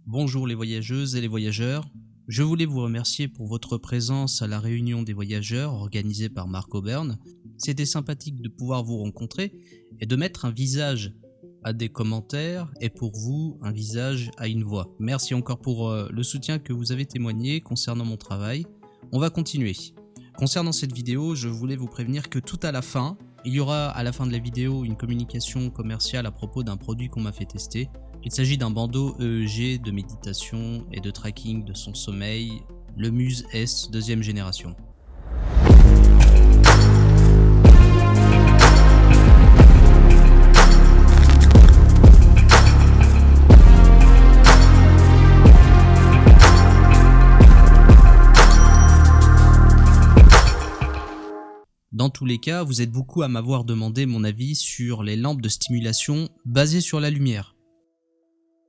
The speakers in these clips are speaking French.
Bonjour les voyageuses et les voyageurs, je voulais vous remercier pour votre présence à la réunion des voyageurs organisée par Marc Auberne. C'était sympathique de pouvoir vous rencontrer et de mettre un visage à des commentaires et pour vous un visage à une voix. Merci encore pour le soutien que vous avez témoigné concernant mon travail. On va continuer. Concernant cette vidéo, je voulais vous prévenir que tout à la fin, il y aura à la fin de la vidéo une communication commerciale à propos d'un produit qu'on m'a fait tester. Il s'agit d'un bandeau EEG de méditation et de tracking de son sommeil, le Muse S 2e génération. Dans tous les cas, vous êtes beaucoup à m'avoir demandé mon avis sur les lampes de stimulation basées sur la lumière.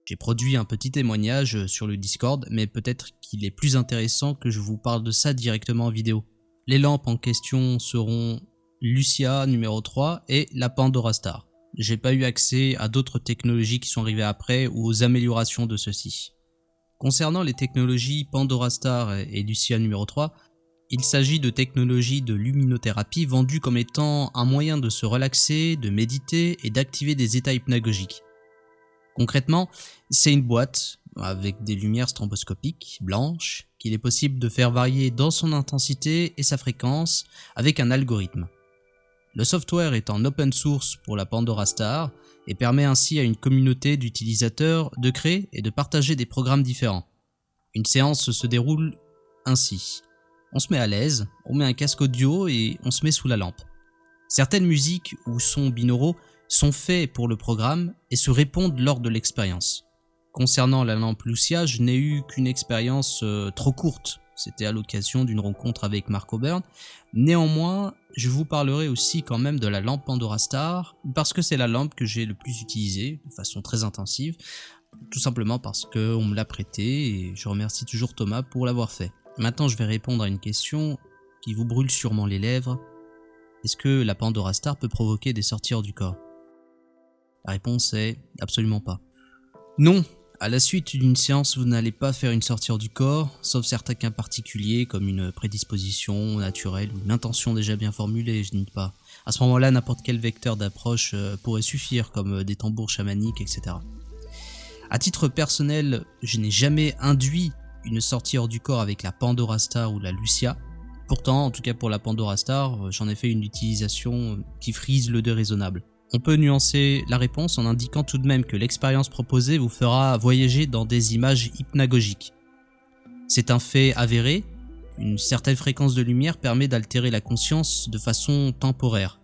J'ai produit un petit témoignage sur le Discord, mais peut-être qu'il est plus intéressant que je vous parle de ça directement en vidéo. Les lampes en question seront Lucia numéro 3 et la Pandora Star. J'ai pas eu accès à d'autres technologies qui sont arrivées après ou aux améliorations de ceux-ci. Concernant les technologies Pandora Star et Lucia numéro 3, il s'agit de technologies de luminothérapie vendues comme étant un moyen de se relaxer, de méditer et d'activer des états hypnagogiques. Concrètement, c'est une boîte avec des lumières stroboscopiques blanches qu'il est possible de faire varier dans son intensité et sa fréquence avec un algorithme. Le software est en open source pour la Pandora Star et permet ainsi à une communauté d'utilisateurs de créer et de partager des programmes différents. Une séance se déroule ainsi. On se met à l'aise, on met un casque audio et on se met sous la lampe. Certaines musiques ou sons binauraux sont faits pour le programme et se répondent lors de l'expérience. Concernant la lampe Lucia, je n'ai eu qu'une expérience trop courte. C'était à l'occasion d'une rencontre avec Marc Auberne. Néanmoins, je vous parlerai aussi quand même de la lampe Pandora Star parce que c'est la lampe que j'ai le plus utilisée de façon très intensive, tout simplement parce qu'on me l'a prêtée et je remercie toujours Thomas pour l'avoir fait. Maintenant, je vais répondre à une question qui vous brûle sûrement les lèvres. Est-ce que la Pandora Star peut provoquer des sorties hors du corps ? La réponse est absolument pas. Non, à la suite d'une séance, vous n'allez pas faire une sortie hors du corps, sauf certains cas particuliers comme une prédisposition naturelle ou une intention déjà bien formulée, je ne dis pas. À ce moment-là, n'importe quel vecteur d'approche pourrait suffire, comme des tambours chamaniques, etc. À titre personnel, je n'ai jamais induit une sortie hors du corps avec la Pandora Star ou la Lucia. Pourtant, en tout cas pour la Pandora Star, j'en ai fait une utilisation qui frise le déraisonnable. On peut nuancer la réponse en indiquant tout de même que l'expérience proposée vous fera voyager dans des images hypnagogiques. C'est un fait avéré, une certaine fréquence de lumière permet d'altérer la conscience de façon temporaire.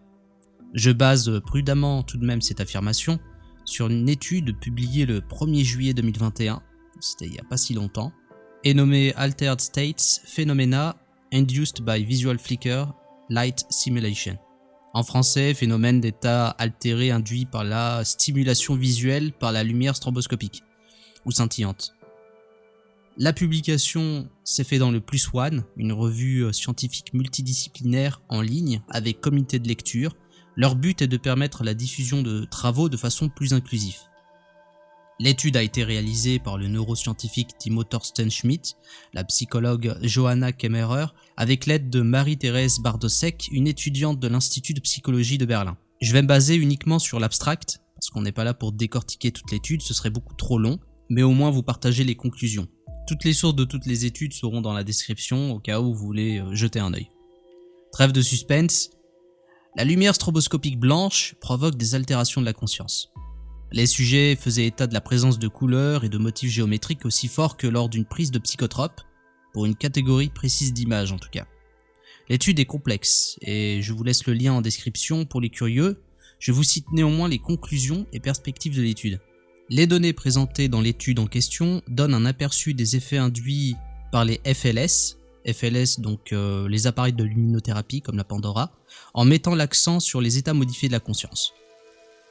Je base prudemment tout de même cette affirmation sur une étude publiée le 1er juillet 2021, c'était il n'y a pas si longtemps, et nommée Altered States Phenomena Induced by Visual Flicker Light Simulation. En français, phénomène d'état altéré induit par la stimulation visuelle par la lumière stroboscopique ou scintillante. La publication s'est faite dans le Plus One, une revue scientifique multidisciplinaire en ligne avec comité de lecture. Leur but est de permettre la diffusion de travaux de façon plus inclusive. L'étude a été réalisée par le neuroscientifique Timo Thorsten Schmidt, la psychologue Johanna Kemmerer, avec l'aide de Marie-Thérèse Bardosek, une étudiante de l'Institut de psychologie de Berlin. Je vais me baser uniquement sur l'abstract, parce qu'on n'est pas là pour décortiquer toute l'étude, ce serait beaucoup trop long, mais au moins vous partagez les conclusions. Toutes les sources de toutes les études seront dans la description, au cas où vous voulez jeter un œil. Trêve de suspense, la lumière stroboscopique blanche provoque des altérations de la conscience. Les sujets faisaient état de la présence de couleurs et de motifs géométriques aussi forts que lors d'une prise de psychotrope, pour une catégorie précise d'images en tout cas. L'étude est complexe, et je vous laisse le lien en description pour les curieux. Je vous cite néanmoins les conclusions et perspectives de l'étude. Les données présentées dans l'étude en question donnent un aperçu des effets induits par les FLS, donc les appareils de luminothérapie comme la Pandora, en mettant l'accent sur les états modifiés de la conscience.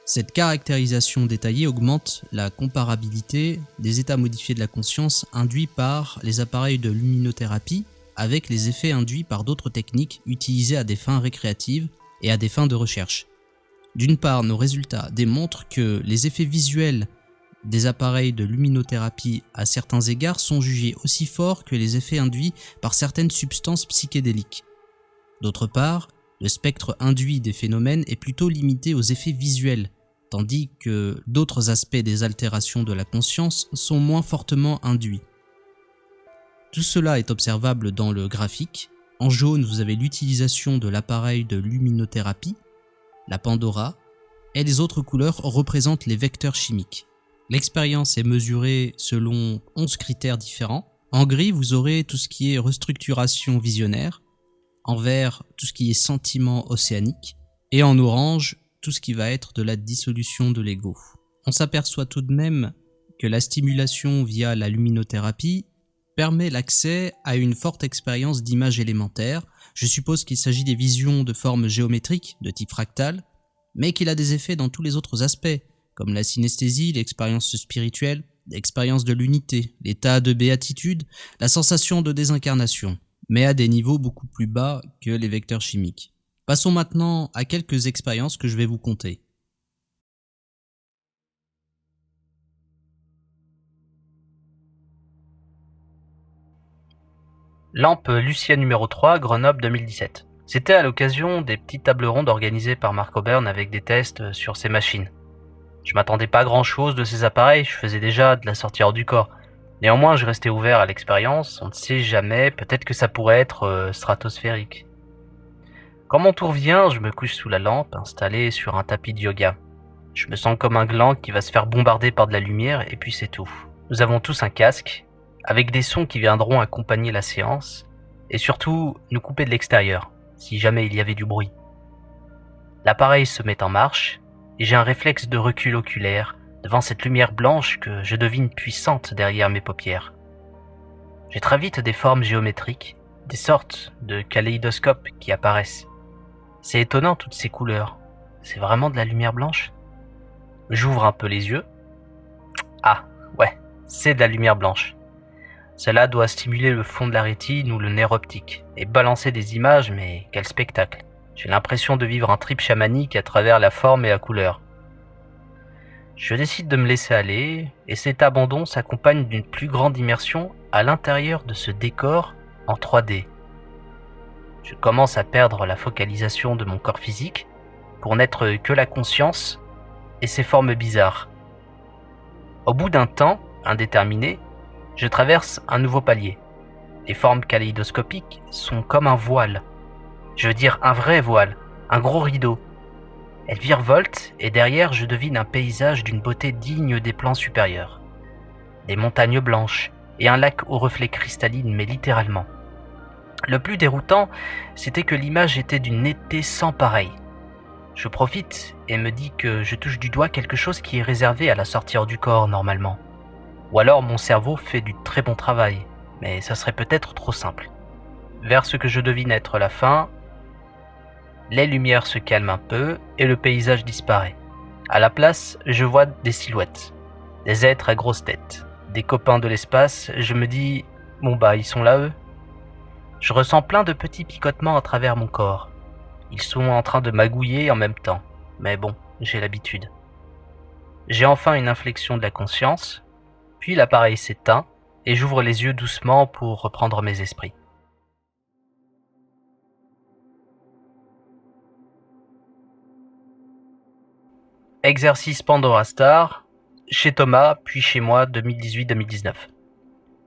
Cette caractérisation détaillée augmente la comparabilité des états modifiés de la conscience induits par les appareils de luminothérapie avec les effets induits par d'autres techniques utilisées à des fins récréatives et à des fins de recherche. D'une part, nos résultats démontrent que les effets visuels des appareils de luminothérapie à certains égards sont jugés aussi forts que les effets induits par certaines substances psychédéliques. D'autre part, le spectre induit des phénomènes est plutôt limité aux effets visuels, tandis que d'autres aspects des altérations de la conscience sont moins fortement induits. Tout cela est observable dans le graphique. En jaune, vous avez l'utilisation de l'appareil de luminothérapie, la Pandora, et les autres couleurs représentent les vecteurs chimiques. L'expérience est mesurée selon 11 critères différents. En gris, vous aurez tout ce qui est restructuration visionnaire, en vert, tout ce qui est sentiment océanique, et en orange, tout ce qui va être de la dissolution de l'ego. On s'aperçoit tout de même que la stimulation via la luminothérapie permet l'accès à une forte expérience d'images élémentaires. Je suppose qu'il s'agit des visions de formes géométriques de type fractal, mais qu'il a des effets dans tous les autres aspects, comme la synesthésie, l'expérience spirituelle, l'expérience de l'unité, l'état de béatitude, la sensation de désincarnation, mais à des niveaux beaucoup plus bas que les vecteurs chimiques. Passons maintenant à quelques expériences que je vais vous conter. Lampe Lucia numéro 3, Grenoble 2017. C'était à l'occasion des petites tables rondes organisées par Mark O'Byrne avec des tests sur ces machines. Je m'attendais pas à grand chose de ces appareils, je faisais déjà de la sortie hors du corps. Néanmoins, je restais ouvert à l'expérience, on ne sait jamais, peut-être que ça pourrait être stratosphérique. Quand mon tour vient, je me couche sous la lampe, installé sur un tapis de yoga. Je me sens comme un gland qui va se faire bombarder par de la lumière et puis c'est tout. Nous avons tous un casque, avec des sons qui viendront accompagner la séance, et surtout nous couper de l'extérieur, si jamais il y avait du bruit. L'appareil se met en marche, et j'ai un réflexe de recul oculaire devant cette lumière blanche que je devine puissante derrière mes paupières. J'ai très vite des formes géométriques, des sortes de kaléidoscopes qui apparaissent. C'est étonnant toutes ces couleurs, c'est vraiment de la lumière blanche ? J'ouvre un peu les yeux. Ah, ouais, c'est de la lumière blanche. Cela doit stimuler le fond de la rétine ou le nerf optique, et balancer des images, mais quel spectacle. J'ai l'impression de vivre un trip chamanique à travers la forme et la couleur. Je décide de me laisser aller, et cet abandon s'accompagne d'une plus grande immersion à l'intérieur de ce décor en 3D. Je commence à perdre la focalisation de mon corps physique, pour n'être que la conscience et ses formes bizarres. Au bout d'un temps indéterminé, je traverse un nouveau palier. Les formes kaléidoscopiques sont comme un voile. Je veux dire un vrai voile, un gros rideau. Elles virevoltent et derrière je devine un paysage d'une beauté digne des plans supérieurs. Des montagnes blanches et un lac aux reflets cristallines, mais littéralement. Le plus déroutant, c'était que l'image était d'une netteté sans pareille. Je profite et me dis que je touche du doigt quelque chose qui est réservé à la sortie hors du corps normalement. Ou alors mon cerveau fait du très bon travail, mais ça serait peut-être trop simple. Vers ce que je devine être la fin, les lumières se calment un peu et le paysage disparaît. À la place, je vois des silhouettes, des êtres à grosse tête, des copains de l'espace. Je me dis, bon bah ils sont là eux. Je ressens plein de petits picotements à travers mon corps. Ils sont en train de magouiller en même temps, mais bon, j'ai l'habitude. J'ai enfin une inflexion de la conscience, puis l'appareil s'éteint et j'ouvre les yeux doucement pour reprendre mes esprits. Exercice Pandora Star, chez Thomas, puis chez moi 2018-2019.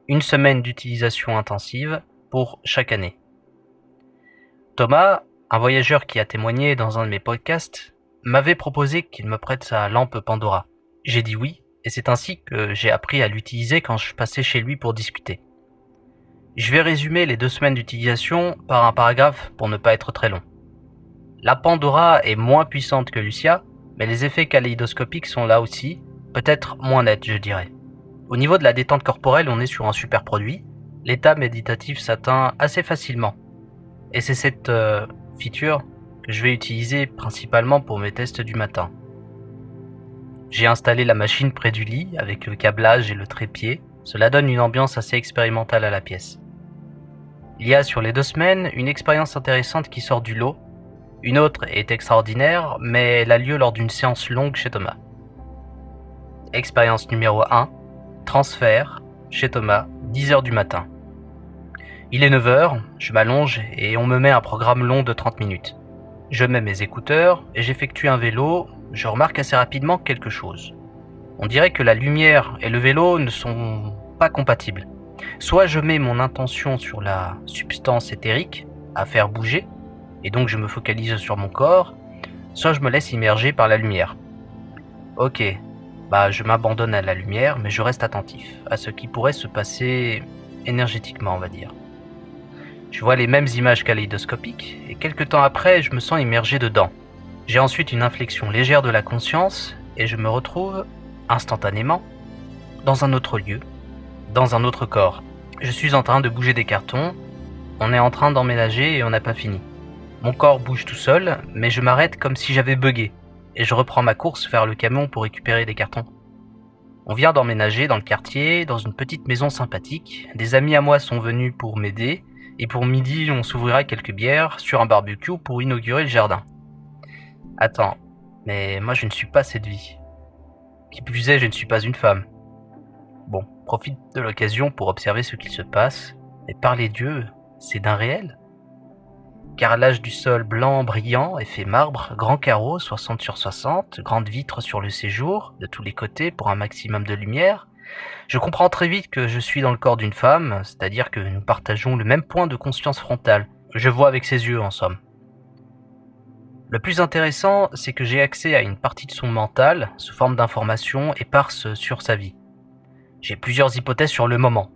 Une semaine d'utilisation intensive pour chaque année. Thomas, un voyageur qui a témoigné dans un de mes podcasts, m'avait proposé qu'il me prête sa lampe Pandora. J'ai dit oui, et c'est ainsi que j'ai appris à l'utiliser quand je passais chez lui pour discuter. Je vais résumer les 2 semaines d'utilisation par un paragraphe pour ne pas être très long. La Pandora est moins puissante que Lucia, mais les effets kaléidoscopiques sont là aussi, peut-être moins nets je dirais. Au niveau de la détente corporelle, on est sur un super produit, l'état méditatif s'atteint assez facilement. Et c'est cette feature que je vais utiliser principalement pour mes tests du matin. J'ai installé la machine près du lit avec le câblage et le trépied. Cela donne une ambiance assez expérimentale à la pièce. Il y a sur les 2 semaines une expérience intéressante qui sort du lot. Une autre est extraordinaire, mais elle a lieu lors d'une séance longue chez Thomas. Expérience numéro 1, transfert, chez Thomas, 10h du matin. Il est 9h, je m'allonge et on me met un programme long de 30 minutes. Je mets mes écouteurs et j'effectue un vélo, je remarque assez rapidement quelque chose. On dirait que la lumière et le vélo ne sont pas compatibles. Soit je mets mon intention sur la substance éthérique à faire bouger, et donc je me focalise sur mon corps, soit je me laisse immerger par la lumière. Ok, je m'abandonne à la lumière, mais je reste attentif à ce qui pourrait se passer énergétiquement, on va dire. Je vois les mêmes images kaléidoscopiques, et quelques temps après, je me sens immergé dedans. J'ai ensuite une inflexion légère de la conscience, et je me retrouve, instantanément, dans un autre lieu, dans un autre corps. Je suis en train de bouger des cartons, on est en train d'emménager et on n'a pas fini. Mon corps bouge tout seul, mais je m'arrête comme si j'avais bugué, et je reprends ma course vers le camion pour récupérer des cartons. On vient d'emménager dans le quartier, dans une petite maison sympathique. Des amis à moi sont venus pour m'aider, et pour midi, on s'ouvrira quelques bières sur un barbecue pour inaugurer le jardin. Attends, mais moi je ne suis pas cette vie. Qui plus est, je ne suis pas une femme. Bon, profite de l'occasion pour observer ce qu'il se passe, mais par les dieux, c'est d'un réel. Carrelage du sol blanc brillant, effet marbre, grand carreau 60 sur 60, grande vitre sur le séjour, de tous les côtés pour un maximum de lumière. Je comprends très vite que je suis dans le corps d'une femme, c'est-à-dire que nous partageons le même point de conscience frontale. Je vois avec ses yeux, en somme. Le plus intéressant, c'est que j'ai accès à une partie de son mental, sous forme d'informations éparses sur sa vie. J'ai plusieurs hypothèses sur le moment.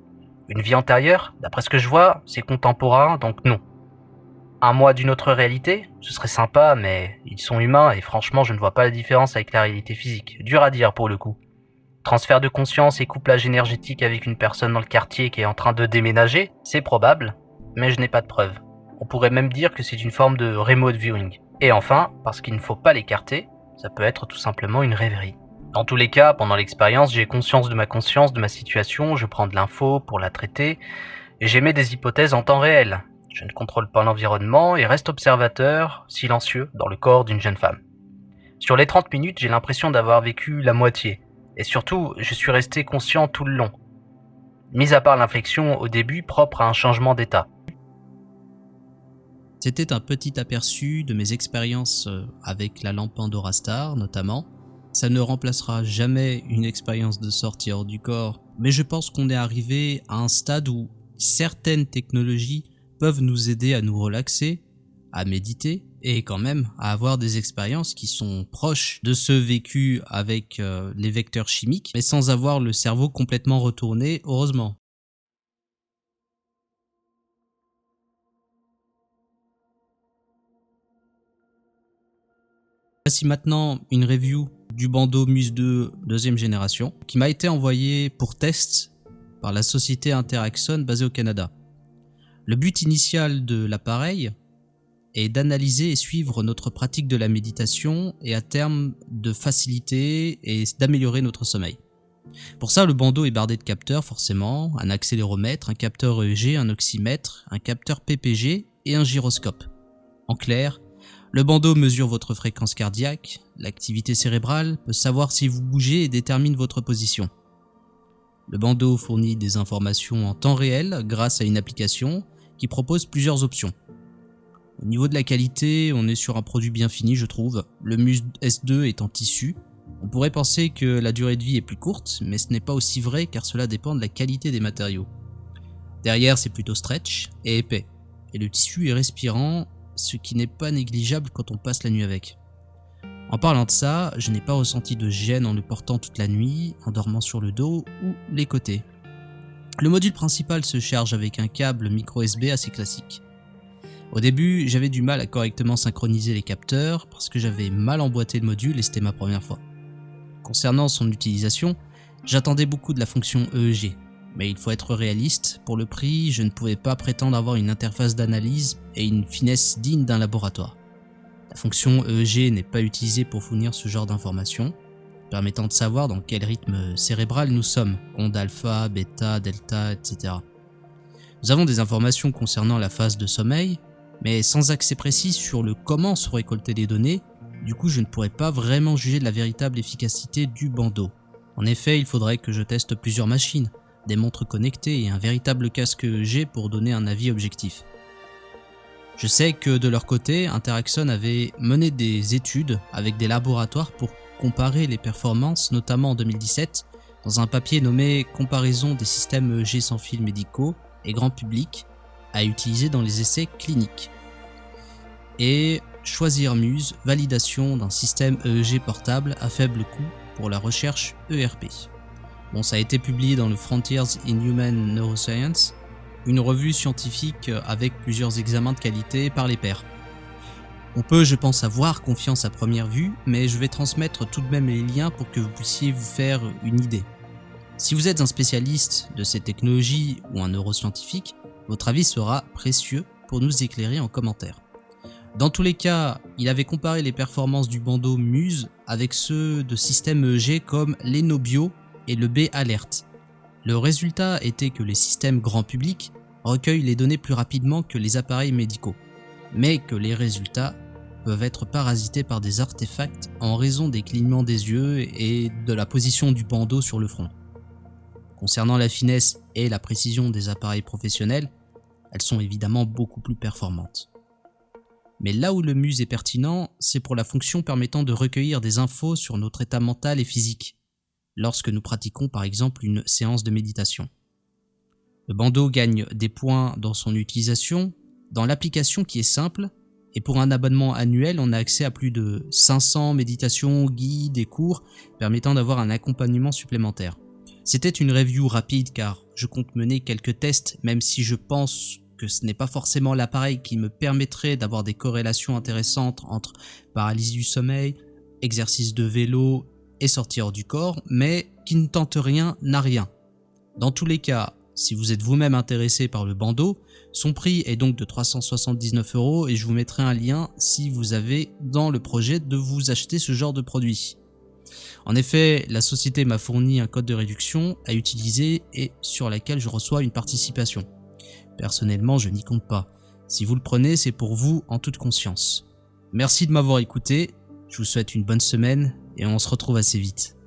Une vie antérieure, d'après ce que je vois, c'est contemporain, donc non. Un moi d'une autre réalité, ce serait sympa, mais ils sont humains et franchement je ne vois pas la différence avec la réalité physique. Dur à dire pour le coup. Transfert de conscience et couplage énergétique avec une personne dans le quartier qui est en train de déménager, c'est probable, mais je n'ai pas de preuves. On pourrait même dire que c'est une forme de remote viewing. Et enfin, parce qu'il ne faut pas l'écarter, ça peut être tout simplement une rêverie. Dans tous les cas, pendant l'expérience, j'ai conscience de ma situation, je prends de l'info pour la traiter, et j'émets des hypothèses en temps réel. Je ne contrôle pas l'environnement et reste observateur, silencieux, dans le corps d'une jeune femme. Sur les 30 minutes, j'ai l'impression d'avoir vécu la moitié. Et surtout, je suis resté conscient tout le long. Mis à part l'inflexion au début propre à un changement d'état. C'était un petit aperçu de mes expériences avec la lampe Pandora Star notamment. Ça ne remplacera jamais une expérience de sortie hors du corps, mais je pense qu'on est arrivé à un stade où certaines technologies peuvent nous aider à nous relaxer, à méditer et quand même à avoir des expériences qui sont proches de ce vécu avec les vecteurs chimiques, mais sans avoir le cerveau complètement retourné, heureusement. Voici maintenant une review du Bando Muse 2 deuxième génération qui m'a été envoyé pour test par la société Interaxon basée au Canada. Le but initial de l'appareil est d'analyser et suivre notre pratique de la méditation et à terme de faciliter et d'améliorer notre sommeil. Pour ça, le bandeau est bardé de capteurs forcément, un accéléromètre, un capteur EEG, un oxymètre, un capteur PPG et un gyroscope. En clair, le bandeau mesure votre fréquence cardiaque, l'activité cérébrale, peut savoir si vous bougez et détermine votre position. Le bandeau fournit des informations en temps réel grâce à une application qui propose plusieurs options. Au niveau de la qualité, on est sur un produit bien fini je trouve. Le Muse S2 est en tissu. On pourrait penser que la durée de vie est plus courte, mais ce n'est pas aussi vrai car cela dépend de la qualité des matériaux. Derrière c'est plutôt stretch et épais, et le tissu est respirant, ce qui n'est pas négligeable quand on passe la nuit avec. En parlant de ça, je n'ai pas ressenti de gêne en le portant toute la nuit, en dormant sur le dos ou les côtés. Le module principal se charge avec un câble micro USB assez classique. Au début, j'avais du mal à correctement synchroniser les capteurs parce que j'avais mal emboîté le module et c'était ma première fois. Concernant son utilisation, j'attendais beaucoup de la fonction EEG, mais il faut être réaliste, pour le prix, je ne pouvais pas prétendre avoir une interface d'analyse et une finesse digne d'un laboratoire. La fonction EEG n'est pas utilisée pour fournir ce genre d'informations, permettant de savoir dans quel rythme cérébral nous sommes, ondes alpha, bêta, delta, etc. Nous avons des informations concernant la phase de sommeil, mais sans accès précis sur le comment sont récoltées les données, du coup je ne pourrais pas vraiment juger de la véritable efficacité du bandeau. En effet, il faudrait que je teste plusieurs machines, des montres connectées et un véritable casque EEG pour donner un avis objectif. Je sais que de leur côté, Interaxon avait mené des études avec des laboratoires pour comparer les performances, notamment en 2017, dans un papier nommé « Comparaison des systèmes EEG sans fil médicaux et grand public à utiliser dans les essais cliniques » et « Choisir Muse, validation d'un système EEG portable à faible coût pour la recherche ERP ». Bon, ça a été publié dans le Frontiers in Human Neuroscience, une revue scientifique avec plusieurs examens de qualité par les pairs. On peut, je pense, avoir confiance à première vue, mais je vais transmettre tout de même les liens pour que vous puissiez vous faire une idée. Si vous êtes un spécialiste de ces technologies ou un neuroscientifique, votre avis sera précieux pour nous éclairer en commentaire. Dans tous les cas, il avait comparé les performances du bandeau Muse avec ceux de systèmes EEG comme l'Enobio et le B-Alert. Le résultat était que les systèmes grand public recueillent les données plus rapidement que les appareils médicaux, mais que les résultats peuvent être parasités par des artefacts en raison des clignements des yeux et de la position du bandeau sur le front. Concernant la finesse et la précision des appareils professionnels, elles sont évidemment beaucoup plus performantes. Mais là où le Muse est pertinent, c'est pour la fonction permettant de recueillir des infos sur notre état mental et physique, lorsque nous pratiquons par exemple une séance de méditation. Le bandeau gagne des points dans son utilisation, dans l'application qui est simple, et pour un abonnement annuel, on a accès à plus de 500 méditations, guides et cours permettant d'avoir un accompagnement supplémentaire. C'était une review rapide car je compte mener quelques tests, même si je pense que ce n'est pas forcément l'appareil qui me permettrait d'avoir des corrélations intéressantes entre paralysie du sommeil, exercice de vélo et sortie hors du corps, mais qui ne tente rien n'a rien. Dans tous les cas, si vous êtes vous-même intéressé par le bandeau, son prix est donc de 379 € et je vous mettrai un lien si vous avez dans le projet de vous acheter ce genre de produit. En effet, la société m'a fourni un code de réduction à utiliser et sur laquelle je reçois une participation. Personnellement, je n'y compte pas. Si vous le prenez, c'est pour vous en toute conscience. Merci de m'avoir écouté, je vous souhaite une bonne semaine et on se retrouve assez vite.